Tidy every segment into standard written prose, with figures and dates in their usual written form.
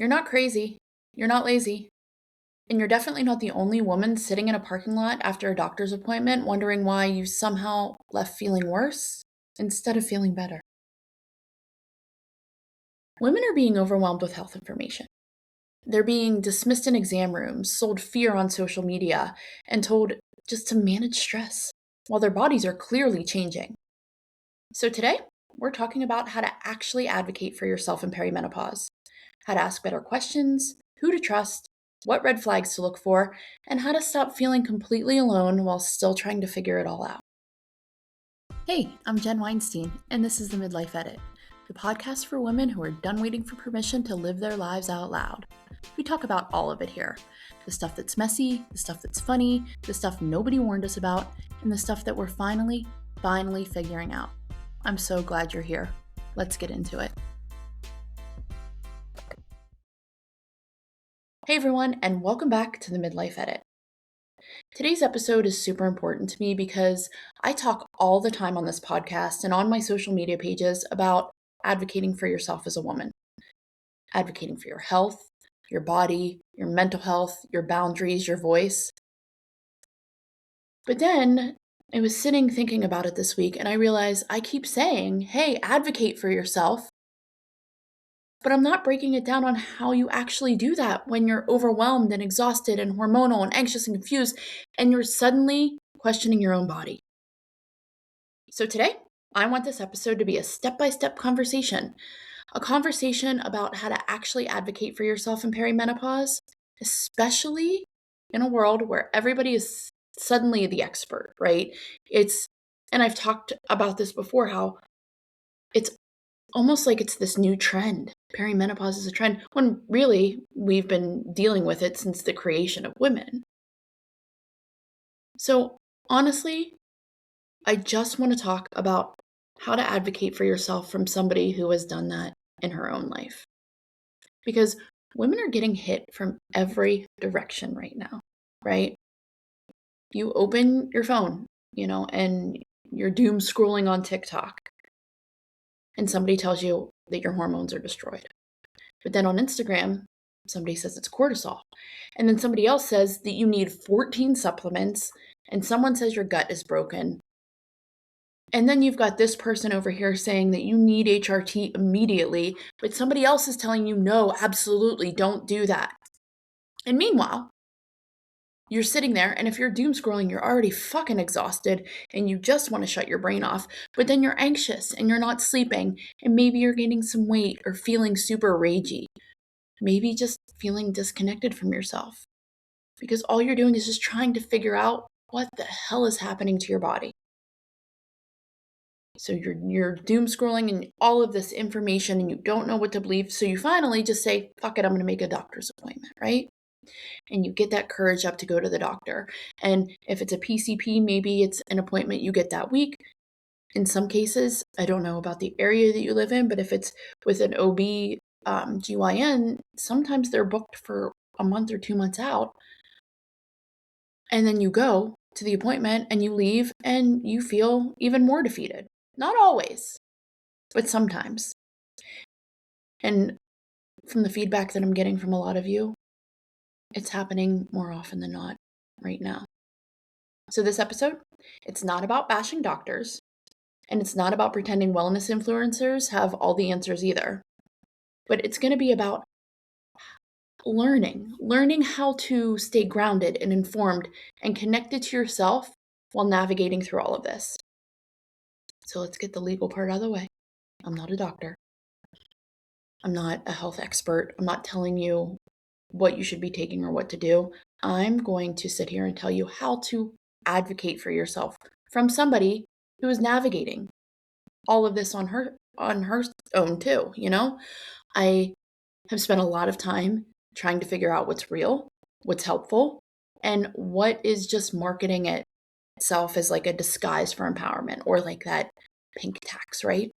You're not crazy. You're not lazy. And you're definitely not the only woman sitting in a parking lot after a doctor's appointment wondering why you somehow left feeling worse instead of feeling better. Women are being overwhelmed with health information. They're being dismissed in exam rooms, sold fear on social media, and told just to manage stress while their bodies are clearly changing. So today, we're talking about how to actually advocate for yourself in perimenopause, how to ask better questions, who to trust, what red flags to look for, and how to stop feeling completely alone while still trying to figure it all out. Hey, I'm Jen Weinstein, and this is the Midlife Edit, the podcast for women who are done waiting for permission to live their lives out loud. We talk about all of it here, the stuff that's messy, the stuff that's funny, the stuff nobody warned us about, and the stuff that we're finally figuring out. I'm so glad you're here. Let's get into it. Hey everyone, and welcome back to the Midlife Edit. Today's episode is super important to me because I talk all the time on this podcast and on my social media pages about advocating for yourself as a woman, advocating for your health, your body, your mental health, your boundaries, your voice. But then I was sitting thinking about it this week and I realized I keep saying, hey, advocate for yourself. But I'm not breaking it down on how you actually do that when you're overwhelmed and exhausted and hormonal and anxious and confused and you're suddenly questioning your own body. So today, I want this episode to be a step-by-step conversation, a conversation about how to actually advocate for yourself in perimenopause, especially in a world where everybody is suddenly the expert, right? And I've talked about this before, how it's almost like it's this new trend. Perimenopause is a trend when really we've been dealing with it since the creation of women. So honestly, I just want to talk about how to advocate for yourself from somebody who has done that in her own life. Because women are getting hit from every direction right now, right? You open your phone, and you're doom scrolling on TikTok, and somebody tells you that your hormones are destroyed. But then on Instagram, somebody says it's cortisol. And then somebody else says that you need 14 supplements, and someone says your gut is broken. And then you've got this person over here saying that you need HRT immediately, but somebody else is telling you, no, absolutely don't do that. And meanwhile, you're sitting there, and if you're doom scrolling, you're already fucking exhausted and you just want to shut your brain off, but then you're anxious and you're not sleeping, and maybe you're gaining some weight or feeling super ragey. Maybe just feeling disconnected from yourself because all you're doing is just trying to figure out what the hell is happening to your body. So you're doom scrolling and all of this information and you don't know what to believe. So you finally just say, fuck it, I'm going to make a doctor's appointment, right? And you get that courage up to go to the doctor. And if it's a PCP, maybe it's an appointment you get that week. In some cases, I don't know about the area that you live in, but if it's with an OB GYN, sometimes they're booked for a month or 2 months out. And then you go to the appointment and you leave and you feel even more defeated. Not always, but sometimes. And from the feedback that I'm getting from a lot of you, it's happening more often than not right now. So this episode, it's not about bashing doctors, and it's not about pretending wellness influencers have all the answers either. But it's going to be about learning how to stay grounded and informed and connected to yourself while navigating through all of this. So let's get the legal part out of the way. I'm not a doctor. I'm not a health expert. I'm not telling you what you should be taking or what to do. I'm going to sit here and tell you how to advocate for yourself from somebody who is navigating all of this on her own too, I have spent a lot of time trying to figure out what's real, what's helpful, and what is just marketing itself as like a disguise for empowerment or like that pink tax, right?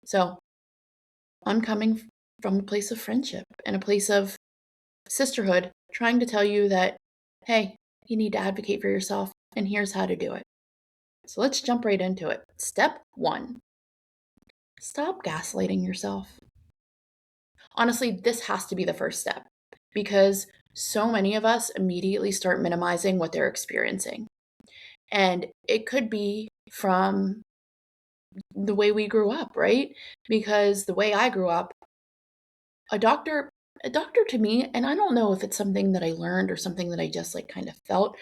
So I'm coming from a place of friendship and a place of sisterhood, trying to tell you that, hey, you need to advocate for yourself, and here's how to do it. So let's jump right into it. Step 1, stop gaslighting yourself. Honestly, this has to be the first step because so many of us immediately start minimizing what they're experiencing. And it could be from the way we grew up, right? Because the way I grew up, a doctor a doctor to me, and I don't know if it's something that I learned or something that I just like kind of felt,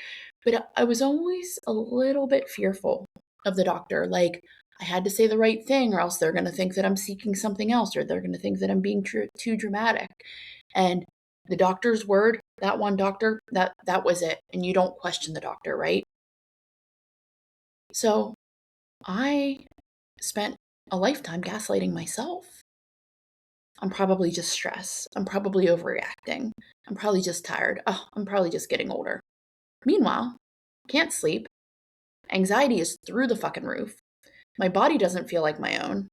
but I was always a little bit fearful of the doctor. Like I had to say the right thing or else they're going to think that I'm seeking something else or they're going to think that I'm being too dramatic. And the doctor's word, that one doctor, that was it. And you don't question the doctor, right? So, I spent a lifetime gaslighting myself. I'm probably just stressed. I'm probably overreacting. I'm probably just tired. Oh, I'm probably just getting older. Meanwhile, can't sleep. Anxiety is through the fucking roof. My body doesn't feel like my own.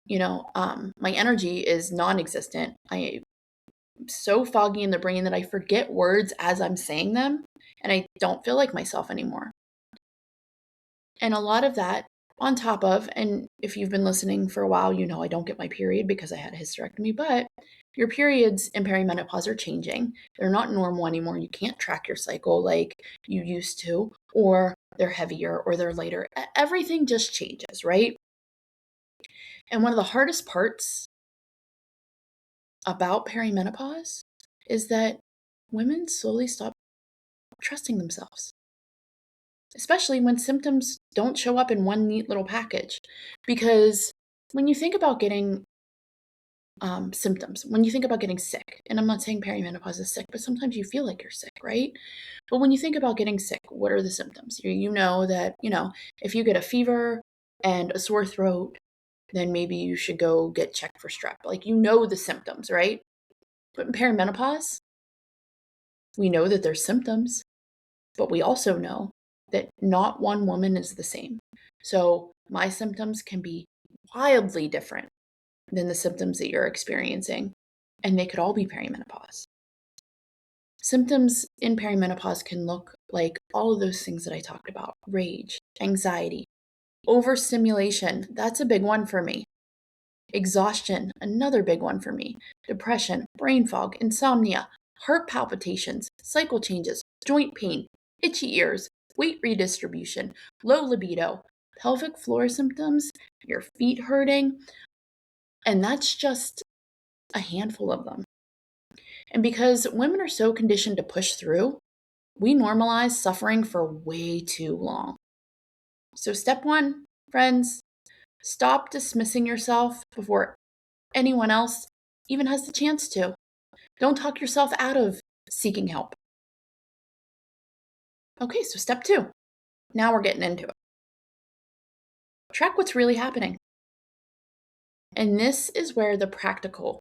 My energy is non-existent. I'm so foggy in the brain that I forget words as I'm saying them, and I don't feel like myself anymore. And a lot of that on top of, and if you've been listening for a while, you know I don't get my period because I had a hysterectomy, but your periods in perimenopause are changing. They're not normal anymore. You can't track your cycle like you used to, or they're heavier or they're lighter. Everything just changes, right? And one of the hardest parts about perimenopause is that women slowly stop trusting themselves, especially when symptoms don't show up in one neat little package. Because when you think about getting symptoms, when you think about getting sick, and I'm not saying perimenopause is sick, but sometimes you feel like you're sick, right? But when you think about getting sick, what are the symptoms? You know that, if you get a fever and a sore throat, then maybe you should go get checked for strep. Like, the symptoms, right? But in perimenopause, we know that there's symptoms, but we also know that not one woman is the same. So my symptoms can be wildly different than the symptoms that you're experiencing, and they could all be perimenopause. Symptoms in perimenopause can look like all of those things that I talked about: rage, anxiety, overstimulation. That's a big one for me. Exhaustion, another big one for me. Depression, brain fog, insomnia, heart palpitations, cycle changes, joint pain, itchy ears, weight redistribution, low libido, pelvic floor symptoms, your feet hurting, and that's just a handful of them. And because women are so conditioned to push through, we normalize suffering for way too long. So, step one, friends, stop dismissing yourself before anyone else even has the chance to. Don't talk yourself out of seeking help. Okay, so step two. Now we're getting into it. Track what's really happening. And this is where the practical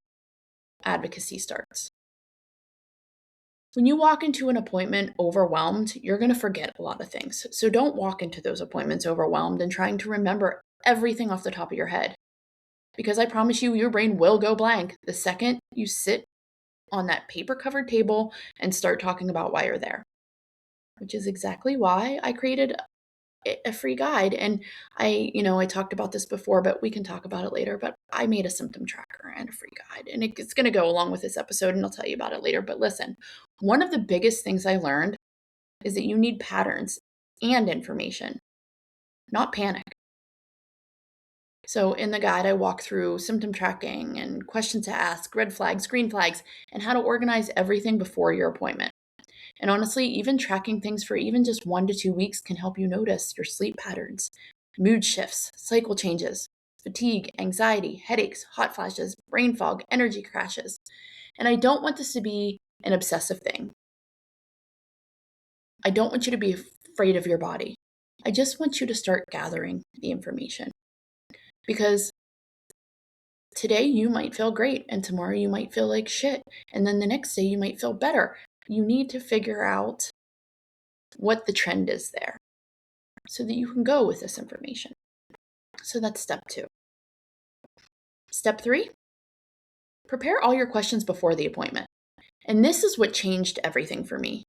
advocacy starts. When you walk into an appointment overwhelmed, you're going to forget a lot of things. So don't walk into those appointments overwhelmed and trying to remember everything off the top of your head. Because I promise you, your brain will go blank the second you sit on that paper covered table and start talking about why you're there. Which is exactly why I created a free guide. And I talked about this before, but we can talk about it later. But I made a symptom tracker and a free guide, and it's going to go along with this episode, and I'll tell you about it later. But listen, one of the biggest things I learned is that you need patterns and information, not panic. So in the guide, I walk through symptom tracking and questions to ask, red flags, green flags, and how to organize everything before your appointment. And honestly, even tracking things for even just 1 to 2 weeks can help you notice your sleep patterns, mood shifts, cycle changes, fatigue, anxiety, headaches, hot flashes, brain fog, energy crashes. And I don't want this to be an obsessive thing. I don't want you to be afraid of your body. I just want you to start gathering the information. Because today you might feel great, and tomorrow you might feel like shit, and then the next day you might feel better. You need to figure out what the trend is there so that you can go with this information. So that's step two. Step three, prepare all your questions before the appointment. And this is what changed everything for me.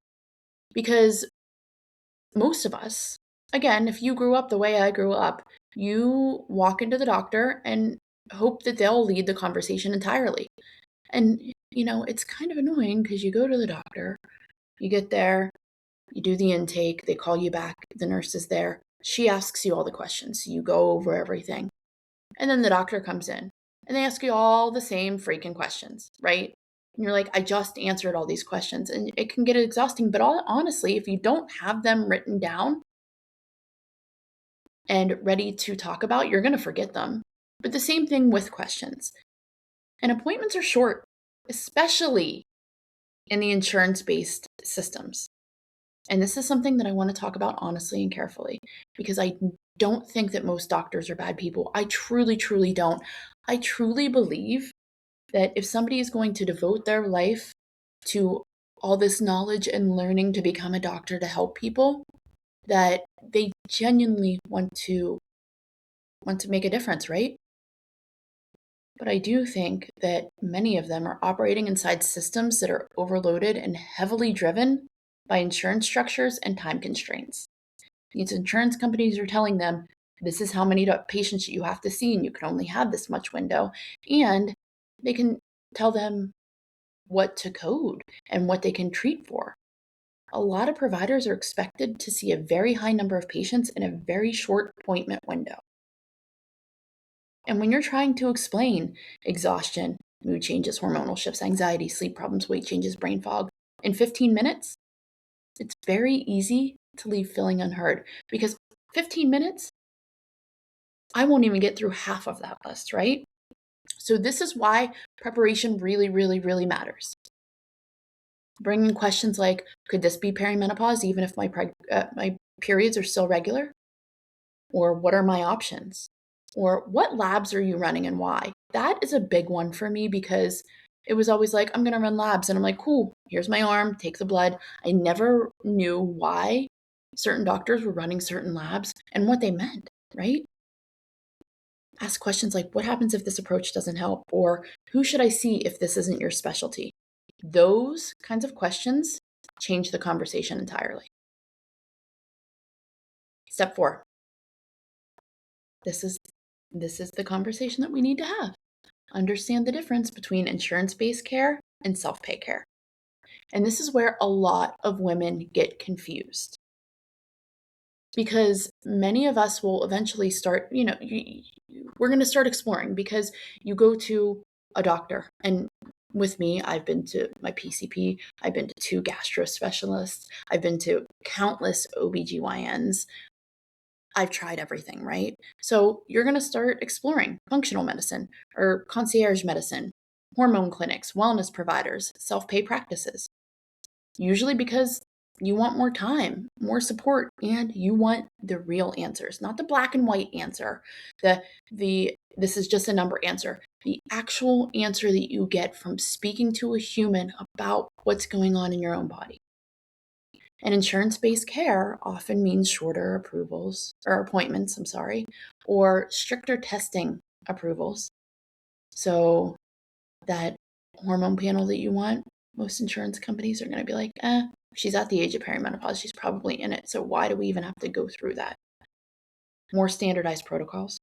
Because most of us, again, if you grew up the way I grew up, you walk into the doctor and hope that they'll lead the conversation entirely. And, it's kind of annoying because you go to the doctor, you get there, you do the intake, they call you back, the nurse is there. She asks you all the questions. You go over everything. And then the doctor comes in and they ask you all the same freaking questions, right? And you're like, I just answered all these questions. And it can get exhausting. But honestly, if you don't have them written down and ready to talk about, you're going to forget them. But the same thing with questions. And appointments are short, especially in the insurance based systems. And this is something that I want to talk about honestly and carefully because I don't think that most doctors are bad people. I truly, truly don't. I truly believe that if somebody is going to devote their life to all this knowledge and learning to become a doctor to help people, that they genuinely want to make a difference, right? But I do think that many of them are operating inside systems that are overloaded and heavily driven by insurance structures and time constraints. These insurance companies are telling them this is how many patients you have to see, and you can only have this much window. And they can tell them what to code and what they can treat for. A lot of providers are expected to see a very high number of patients in a very short appointment window. And when you're trying to explain exhaustion, mood changes, hormonal shifts, anxiety, sleep problems, weight changes, brain fog in 15 minutes, it's very easy to leave feeling unheard because 15 minutes, I won't even get through half of that list, right? So this is why preparation really, really, really matters. Bringing questions like, could this be perimenopause even if my periods are still regular? Or what are my options? Or what labs are you running and why? That is a big one for me because it was always like, I'm going to run labs. And I'm like, cool, here's my arm, take the blood. I never knew why certain doctors were running certain labs and what they meant, right? Ask questions like, what happens if this approach doesn't help? Or who should I see if this isn't your specialty? Those kinds of questions change the conversation entirely. Step 4. This is the conversation that we need to have. Understand the difference between insurance-based care and self-pay care. And this is where a lot of women get confused. Because many of us will eventually start, we're going to start exploring because you go to a doctor. And with me, I've been to my PCP, I've been to 2 gastro specialists, I've been to countless OBGYNs. I've tried everything, right? So you're going to start exploring functional medicine or concierge medicine, hormone clinics, wellness providers, self pay practices. Usually because you want more time, more support, and you want the real answers, not the black and white answer, the this is just a number answer, the actual answer that you get from speaking to a human about what's going on in your own body. And insurance-based care often means shorter approvals or appointments, or stricter testing approvals. So that hormone panel that you want, most insurance companies are going to be like, she's at the age of perimenopause. She's probably in it. So why do we even have to go through that? More standardized protocols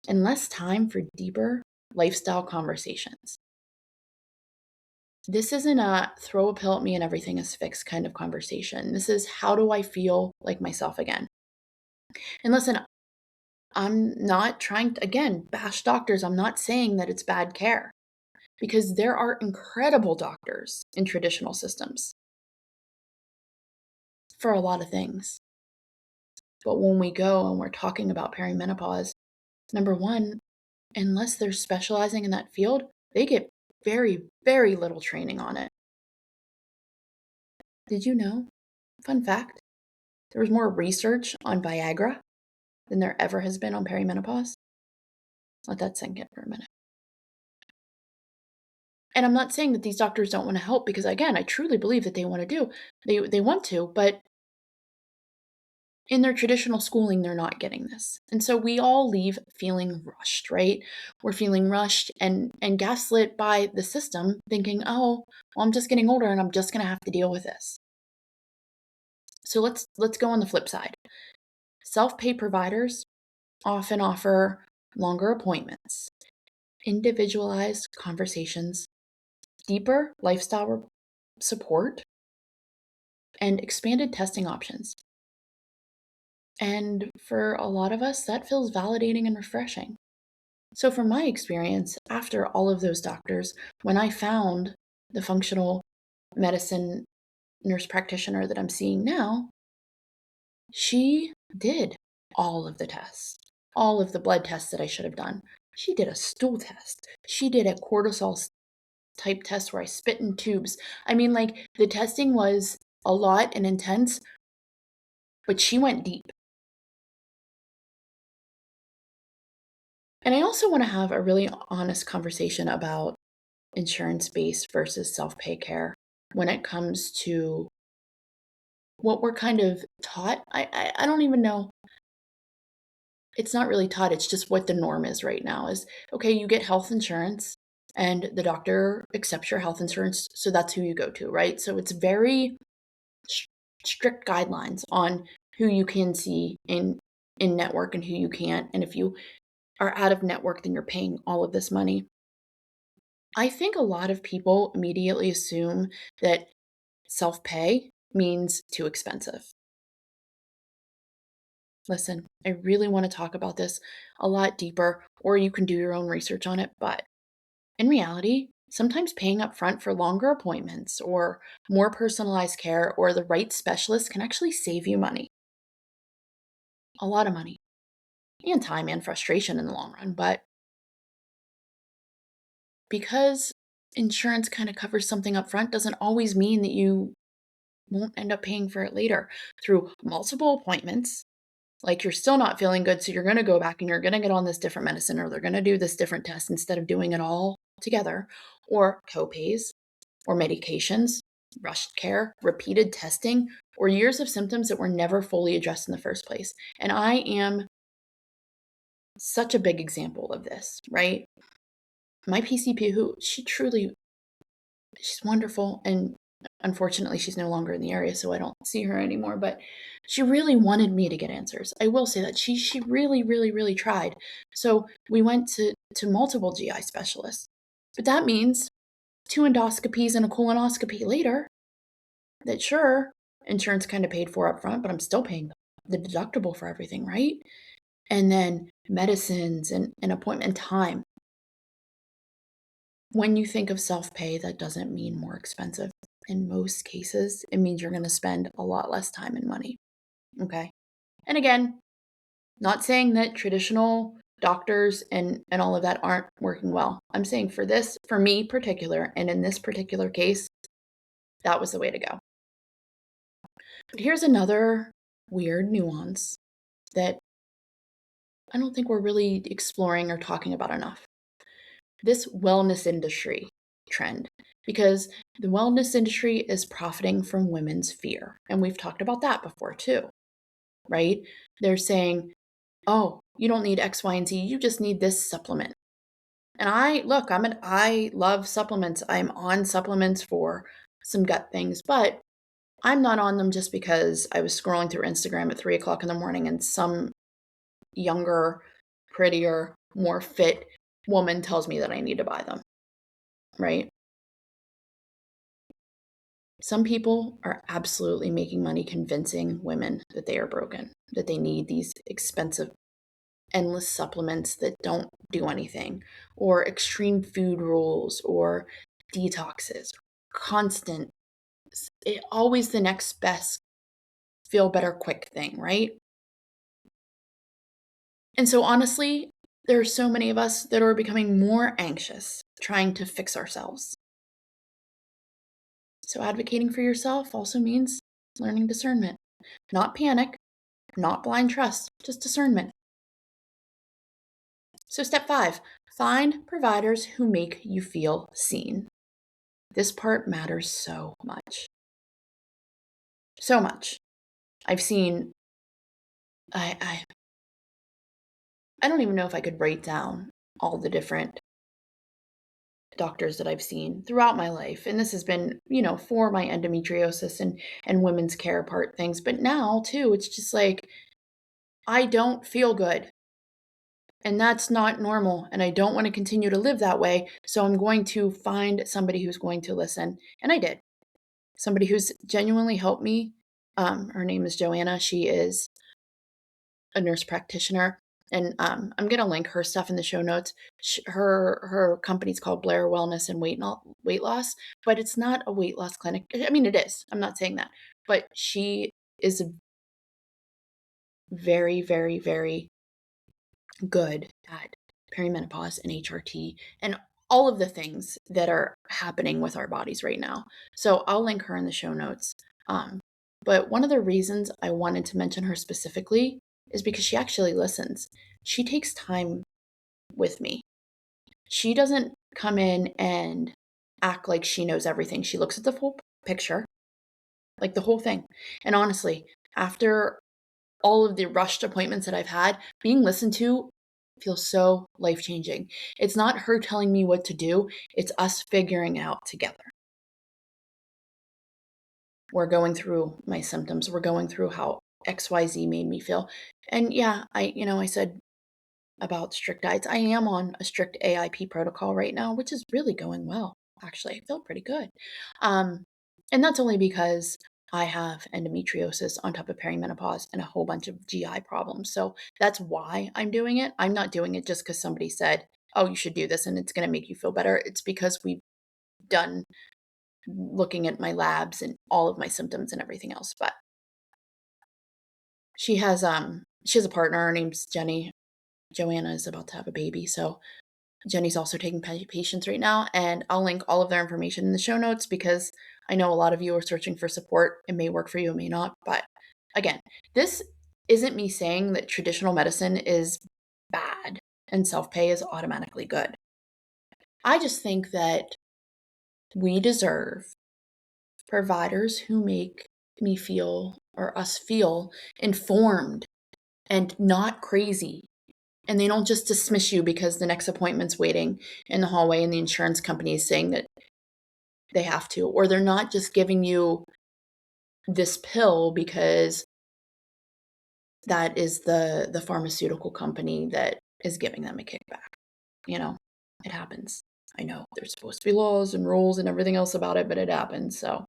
and less time for deeper lifestyle conversations. This isn't a throw a pill at me and everything is fixed kind of conversation. This is how do I feel like myself again? And listen, I'm not trying to, again, bash doctors. I'm not saying that it's bad care because there are incredible doctors in traditional systems for a lot of things. But when we go and we're talking about perimenopause, number one, unless they're specializing in that field, they get very, very little training on it. Did you know? Fun fact, there was more research on Viagra than there ever has been on perimenopause. Let that sink in for a minute. And I'm not saying that these doctors don't want to help because again, I truly believe that they want to they want to, but in their traditional schooling, they're not getting this. And so we all leave feeling rushed, right? We're feeling rushed and gaslit by the system, thinking, oh, well, I'm just getting older and I'm just gonna have to deal with this. So let's go on the flip side. Self-pay providers often offer longer appointments. individualized conversations, deeper lifestyle support, and expanded testing options. And for a lot of us, that feels validating and refreshing. So, from my experience, after all of those doctors, when I found the functional medicine nurse practitioner that I'm seeing now, she did all of the tests, all of the blood tests that I should have done. She did a stool test. She did a cortisol type test where I spit in tubes. I mean, like, the testing was a lot and intense, but she went deep. And I also want to have a really honest conversation about insurance based versus self pay care when it comes to what we're kind of taught. I don't even know. It's not really taught, it's just what the norm is right now is okay, you get health insurance and the doctor accepts your health insurance, so that's who you go to, right? So it's very sh- strict guidelines on who you can see in network and who you can't. And if you are out of network, then you're paying all of this money. I think a lot of people immediately assume that self pay means too expensive. Listen, I really want to talk about this a lot deeper, or you can do your own research on it. But in reality, sometimes paying up front for longer appointments or more personalized care or the right specialist can actually save you money, a lot of money, and time and frustration in the long run. But because insurance kind of covers something up front doesn't always mean that you won't end up paying for it later through multiple appointments. Like you're still not feeling good, so you're going to go back and you're going to get on this different medicine, or they're going to do this different test instead of doing it all together, or copays, or medications, rushed care, repeated testing, or years of symptoms that were never fully addressed in the first place. And I am such a big example of this, right? My PCP, who she's wonderful, and unfortunately she's no longer in the area, so I don't see her anymore, but she really wanted me to get answers. I will say that she really really tried. So we went to multiple GI specialists, but that means two endoscopies and a colonoscopy later that sure, insurance kind of paid for up front, but I'm still paying the deductible for everything, right? And then medicines and appointment time. When you think of self-pay, that doesn't mean more expensive. In most cases, it means you're going to spend a lot less time and money. Okay. And again, not saying that traditional doctors and all of that aren't working well. I'm saying for this, for me particular, and in this particular case, that was the way to go. But here's another weird nuance that I don't think we're really exploring or talking about enough. This wellness industry trend, because the wellness industry is profiting from women's fear. And we've talked about that before too, right? They're saying, oh, you don't need X, Y, and Z. You just need this supplement. And I love supplements. I'm on supplements for some gut things, but I'm not on them just because I was scrolling through Instagram at 3 o'clock in the morning and some younger, prettier, more fit woman tells me that I need to buy them, right? Some people are absolutely making money convincing women that they are broken, that they need these expensive, endless supplements that don't do anything, or extreme food rules, or detoxes, constant, always the next best feel better quick thing, right? And so, honestly, there are so many of us that are becoming more anxious trying to fix ourselves. So, advocating for yourself also means learning discernment, not panic, not blind trust, just discernment. So, step 5, find providers who make you feel seen. This part matters so much. So much. I've seen, I, I, I don't even know if I could write down all the different doctors that I've seen throughout my life. And this has been, for my endometriosis and women's care part things. But now, too, it's just like, I don't feel good. And that's not normal. And I don't want to continue to live that way. So I'm going to find somebody who's going to listen. And I did. Somebody who's genuinely helped me. Her name is Joanna. She is a nurse practitioner. And I'm going to link her stuff in the show notes. Her company's called Blair Wellness and Weight Loss, but it's not a weight loss clinic. I mean, it is. I'm not saying that. But she is very, very, very good at perimenopause and HRT and all of the things that are happening with our bodies right now. So I'll link her in the show notes. But one of the reasons I wanted to mention her specifically is because she actually listens. She takes time with me. She doesn't come in and act like she knows everything. She looks at the full picture, like the whole thing. And honestly, after all of the rushed appointments that I've had, being listened to feels so life changing. It's not her telling me what to do, it's us figuring out together. We're going through my symptoms, we're going through how XYZ made me feel. And yeah, I said about strict diets. I am on a strict AIP protocol right now, which is really going well. Actually, I feel pretty good. And that's only because I have endometriosis on top of perimenopause and a whole bunch of GI problems. So that's why I'm doing it. I'm not doing it just because somebody said, oh, you should do this and it's going to make you feel better. It's because we've done looking at my labs and all of my symptoms and everything else. But she has a partner. Her name's Jenny. Joanna is about to have a baby, so Jenny's also taking patients right now, and I'll link all of their information in the show notes because I know a lot of you are searching for support. It may work for you, it may not. But again, this isn't me saying that traditional medicine is bad and self pay is automatically good. I just think that we deserve providers who make me feel or us feel informed and not crazy. And they don't just dismiss you because the next appointment's waiting in the hallway and the insurance company is saying that they have to, or they're not just giving you this pill because that is the pharmaceutical company that is giving them a kickback. It happens. I know there's supposed to be laws and rules and everything else about it, but it happens. So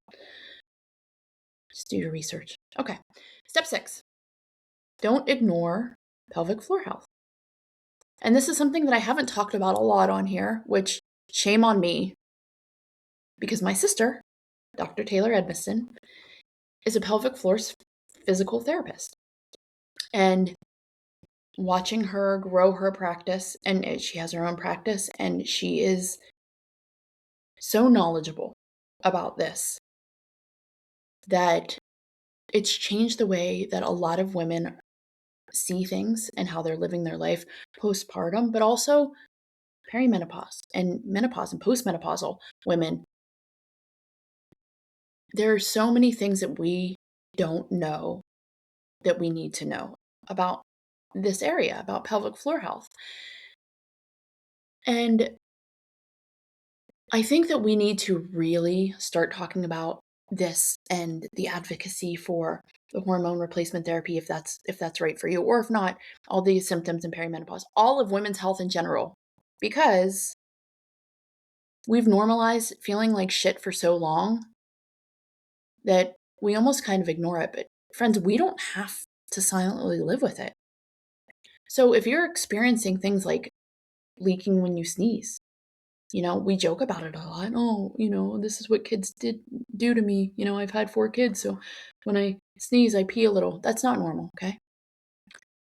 just do your research. Okay. Step 6. Don't ignore pelvic floor health. And this is something that I haven't talked about a lot on here, which shame on me, because my sister, Dr. Taylor Edmiston, is a pelvic floor physical therapist. And watching her grow her practice, and she has her own practice, and she is so knowledgeable about this that it's changed the way that a lot of women see things and how they're living their life postpartum, but also perimenopause and menopause and postmenopausal women. There are so many things that we don't know that we need to know about this area, about pelvic floor health. And I think that we need to really start talking about this and the advocacy for the hormone replacement therapy if that's right for you, or if not, all these symptoms in perimenopause, all of women's health in general, because we've normalized feeling like shit for so long that we almost kind of ignore it. But friends, we don't have to silently live with it. So if you're experiencing things like leaking when you sneeze, we joke about it a lot. Oh, this is what kids do to me. I've had 4 kids, so when I sneeze, I pee a little. That's not normal, okay?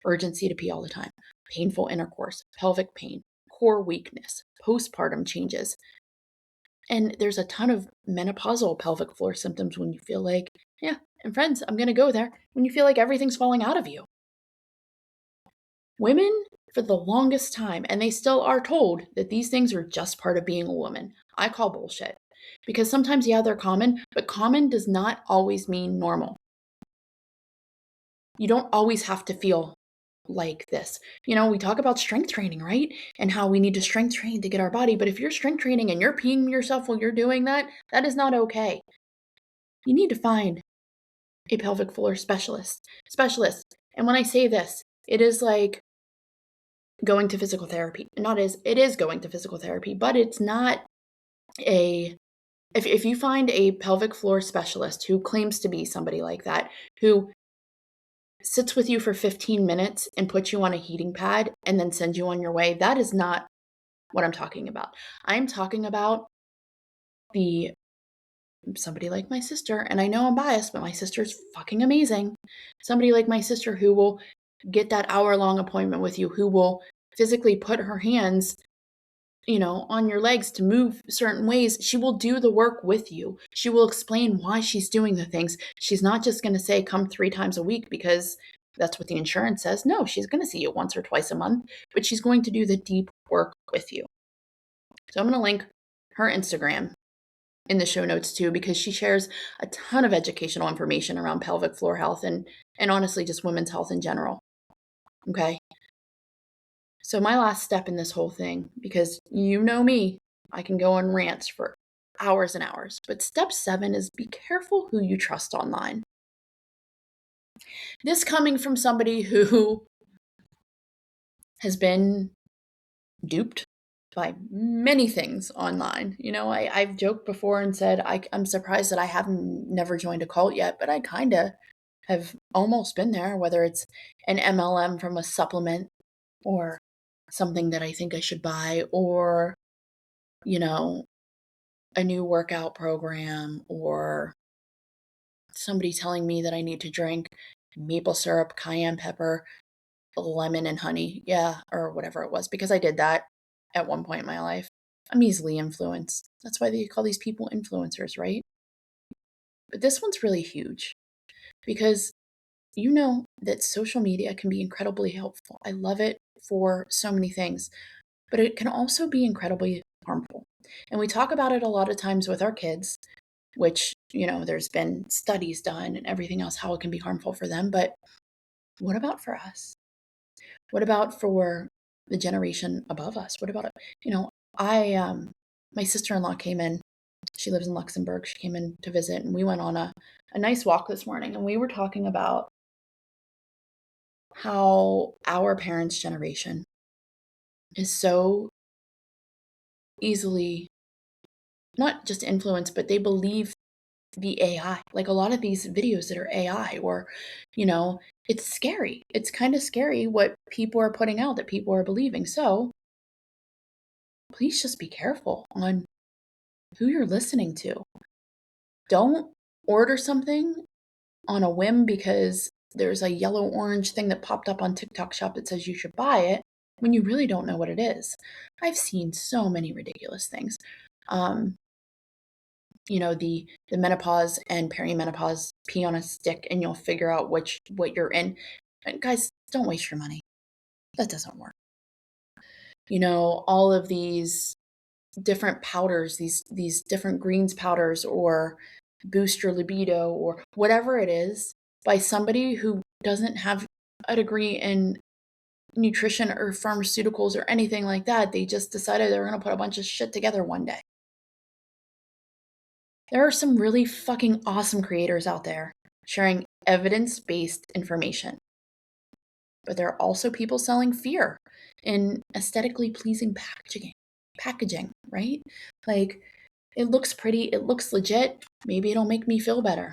Urgency to pee all the time, painful intercourse, pelvic pain, core weakness, postpartum changes. And there's a ton of menopausal pelvic floor symptoms when you feel like, yeah, and friends, I'm going to go there, when you feel like everything's falling out of you. Women, for the longest time, and they still are told that these things are just part of being a woman. I call bullshit. Because sometimes, yeah, they're common, but common does not always mean normal. You don't always have to feel like this. We talk about strength training, right? And how we need to strength train to get our body. But if you're strength training and you're peeing yourself while you're doing that, that is not okay. You need to find a pelvic floor specialist. And when I say this, it is like going to physical therapy. It is going to physical therapy, but it's not a if you find a pelvic floor specialist who claims to be somebody like that, who sits with you for 15 minutes and puts you on a heating pad and then sends you on your way, that is not what I'm talking about. I'm talking about the somebody like my sister, and I know I'm biased, but my sister's fucking amazing. Somebody like my sister who will get that hour-long appointment with you, who will physically put her hands, on your legs to move certain ways. She will do the work with you. She will explain why she's doing the things. She's not just going to say, come 3 times a week because that's what the insurance says. No, she's going to see you once or twice a month, but she's going to do the deep work with you. So I'm going to link her Instagram in the show notes too, because she shares a ton of educational information around pelvic floor health and honestly just women's health in general. Okay. So my last step in this whole thing, because you know me, I can go on rants for hours and hours, but step 7 is be careful who you trust online. This coming from somebody who has been duped by many things online. I've joked before and said I'm surprised that I haven't never joined a cult yet, but I kind of have almost been there, whether it's an MLM from a supplement or something that I think I should buy, or, a new workout program, or somebody telling me that I need to drink maple syrup, cayenne pepper, lemon, and honey. Yeah, or whatever it was, because I did that at one point in my life. I'm easily influenced. That's why they call these people influencers, right? But this one's really huge because you know that social media can be incredibly helpful. I love it for so many things, but it can also be incredibly harmful. And we talk about it a lot of times with our kids, which, there's been studies done and everything else, how it can be harmful for them. But what about for us? What about for the generation above us? What about, I, my sister-in-law came in. She lives in Luxembourg. She came in to visit, and we went on a nice walk this morning, and we were talking about how our parents' generation is so easily not just influenced, but they believe the AI. Like a lot of these videos that are AI, or, it's scary. It's kind of scary what people are putting out, that people are believing. So please just be careful on who you're listening to. Don't order something on a whim because there's a yellow orange thing that popped up on TikTok Shop that says you should buy it when you really don't know what it is. I've seen so many ridiculous things. Um, the menopause and perimenopause, pee on a stick and you'll figure out what you're in. And guys, don't waste your money. That doesn't work. All of these different powders, these different greens powders, or boost your libido, or whatever it is, by somebody who doesn't have a degree in nutrition or pharmaceuticals or anything like that. They just decided they were going to put a bunch of shit together one day. There are some really fucking awesome creators out there sharing evidence-based information. But there are also people selling fear in aesthetically pleasing packaging, right? Like, it looks pretty, it looks legit, maybe it'll make me feel better.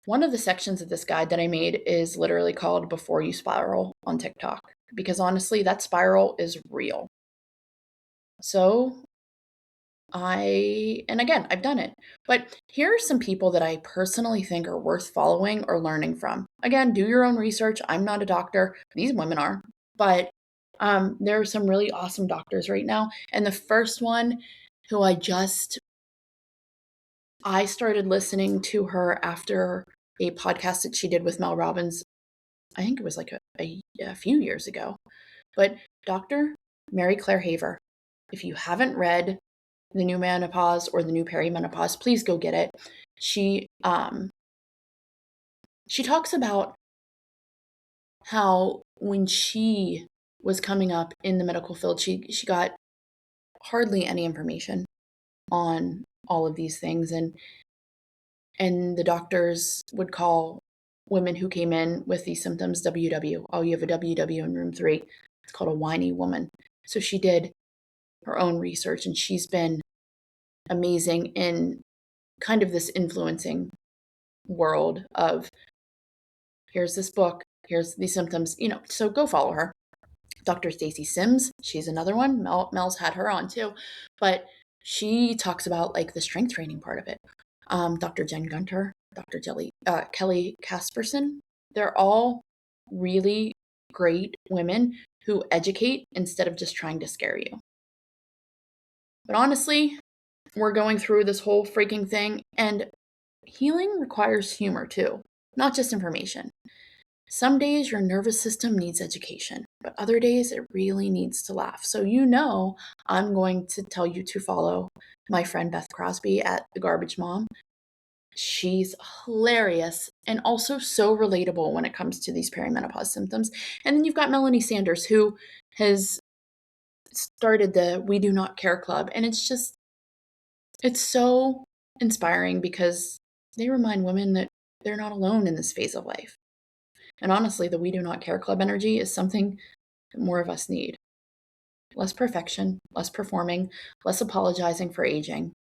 One of the sections of this guide that I made is literally called Before You Spiral on TikTok, because honestly, that spiral is real. So and again, I've done it. But here are some people that I personally think are worth following or learning from. Again, do your own research. I'm not a doctor. These women are. But there are some really awesome doctors right now. And the first one who I started listening to her after a podcast that she did with Mel Robbins. I think it was like a few years ago. But Dr. Mary Claire Haver, if you haven't read The New Menopause or The New Perimenopause, please go get it. She talks about how when she was coming up in the medical field, she got hardly any information on all of these things, and the doctors would call women who came in with these symptoms, WW. Oh, you have a WW in room 3. It's called a whiny woman. So she did her own research, and she's been amazing in kind of this influencing world of, here's this book, here's these symptoms, so go follow her. Dr. Stacy Sims, she's another one. Mel's had her on too, but she talks about like the strength training part of it. Dr. Jen Gunter, Dr. Kelly Casperson, they're all really great women who educate instead of just trying to scare you. But honestly, we're going through this whole freaking thing, and healing requires humor too, not just information. Some days your nervous system needs education, but other days it really needs to laugh. So, I'm going to tell you to follow my friend Beth Crosby at The Garbage Mom. She's hilarious and also so relatable when it comes to these perimenopause symptoms. And then you've got Melanie Sanders, who has started the We Do Not Care Club. And it's so inspiring because they remind women that they're not alone in this phase of life. And honestly, the We Do Not Care Club energy is something that more of us need. Less perfection, less performing, less apologizing for aging,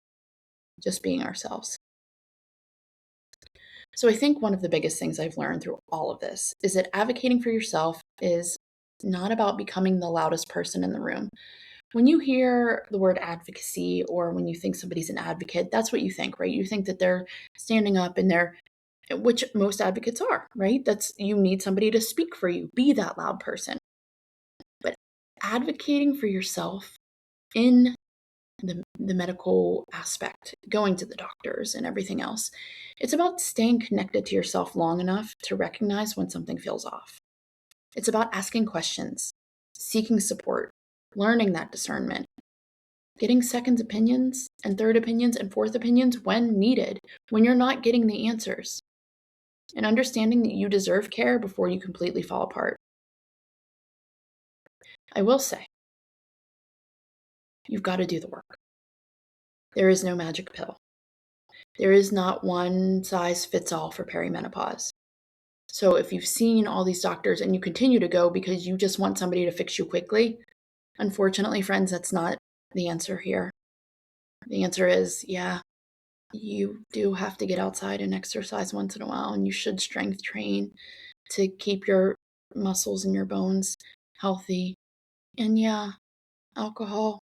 just being ourselves. So I think one of the biggest things I've learned through all of this is that advocating for yourself is not about becoming the loudest person in the room. When you hear the word advocacy, or when you think somebody's an advocate, that's what you think, right? You think that they're standing up and which most advocates are, right? You need somebody to speak for you, be that loud person. But advocating for yourself in the medical aspect, going to the doctors and everything else, it's about staying connected to yourself long enough to recognize when something feels off. It's about asking questions, seeking support, learning that discernment, getting second opinions and third opinions and fourth opinions when needed, when you're not getting the answers, and understanding that you deserve care before you completely fall apart. I will say, you've got to do the work. There is no magic pill. There is not one size fits all for perimenopause. So if you've seen all these doctors and you continue to go because you just want somebody to fix you quickly, unfortunately, friends, that's not the answer here. The answer is, yeah, you do have to get outside and exercise once in a while, and you should strength train to keep your muscles and your bones healthy. And yeah, alcohol,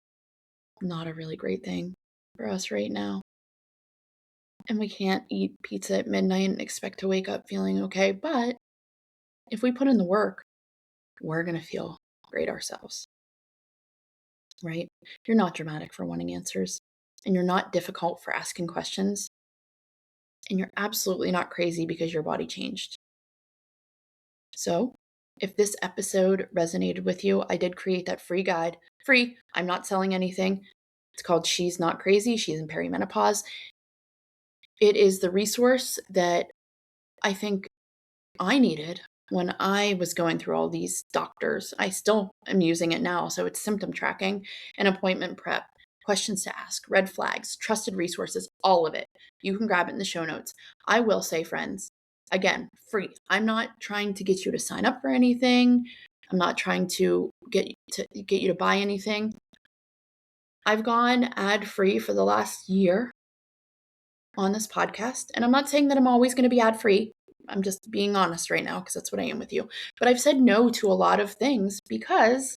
not a really great thing for us right now. And we can't eat pizza at midnight and expect to wake up feeling okay. But if we put in the work, we're going to feel great ourselves, right? You're not dramatic for wanting answers, and you're not difficult for asking questions, and you're absolutely not crazy because your body changed. So, if this episode resonated with you, I did create that free guide. Free, I'm not selling anything. It's called She's Not Crazy, She's in Perimenopause. It is the resource that I think I needed when I was going through all these doctors. I still am using it now. So it's symptom tracking and appointment prep, questions to ask, red flags, trusted resources, all of it. You can grab it in the show notes. I will say, friends, again, free. I'm not trying to get you to sign up for anything. I'm not trying to get you to buy anything. I've gone ad-free for the last year on this podcast, and I'm not saying that I'm always going to be ad-free. I'm just being honest right now because that's what I am with you. But I've said no to a lot of things because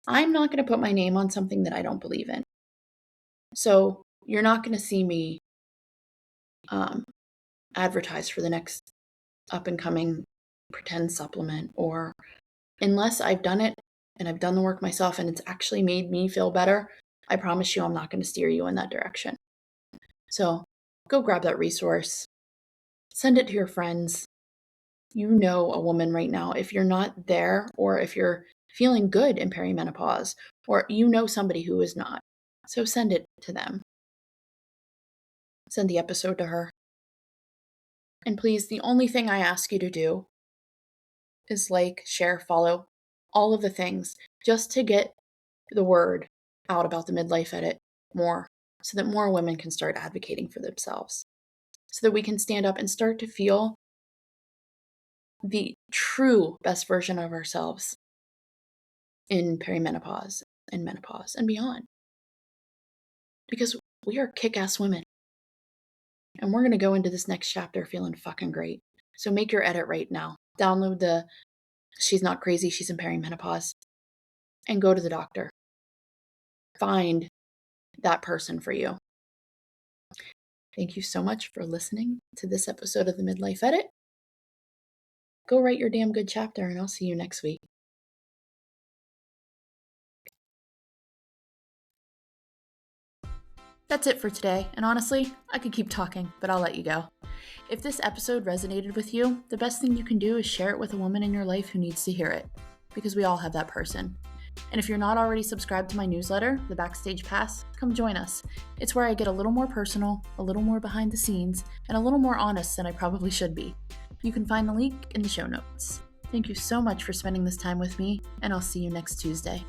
I'm not going to put my name on something that I don't believe in. So you're not going to see me advertise for the next up and coming pretend supplement, or unless I've done it and I've done the work myself and it's actually made me feel better, I promise you I'm not going to steer you in that direction. So go grab that resource, send it to your friends. You know a woman right now, if you're not there, or if you're feeling good in perimenopause, or you know somebody who is not. So send it to them. Send the episode to her. And please, the only thing I ask you to do is like, share, follow, all of the things, just to get the word out about the midlife edit more, so that more women can start advocating for themselves, so that we can stand up and start to feel the true best version of ourselves in perimenopause and menopause and beyond. Because we are kick-ass women. And we're going to go into this next chapter feeling fucking great. So make your edit right now. Download the She's Not Crazy, She's in Perimenopause, and go to the doctor. Find that person for you. Thank you so much for listening to this episode of the Midlife Edit. Go write your damn good chapter, and I'll see you next week. That's it for today, and honestly, I could keep talking, but I'll let you go. If this episode resonated with you, the best thing you can do is share it with a woman in your life who needs to hear it, because we all have that person. And if you're not already subscribed to my newsletter, The Backstage Pass, come join us. It's where I get a little more personal, a little more behind the scenes, and a little more honest than I probably should be. You can find the link in the show notes. Thank you so much for spending this time with me, and I'll see you next Tuesday.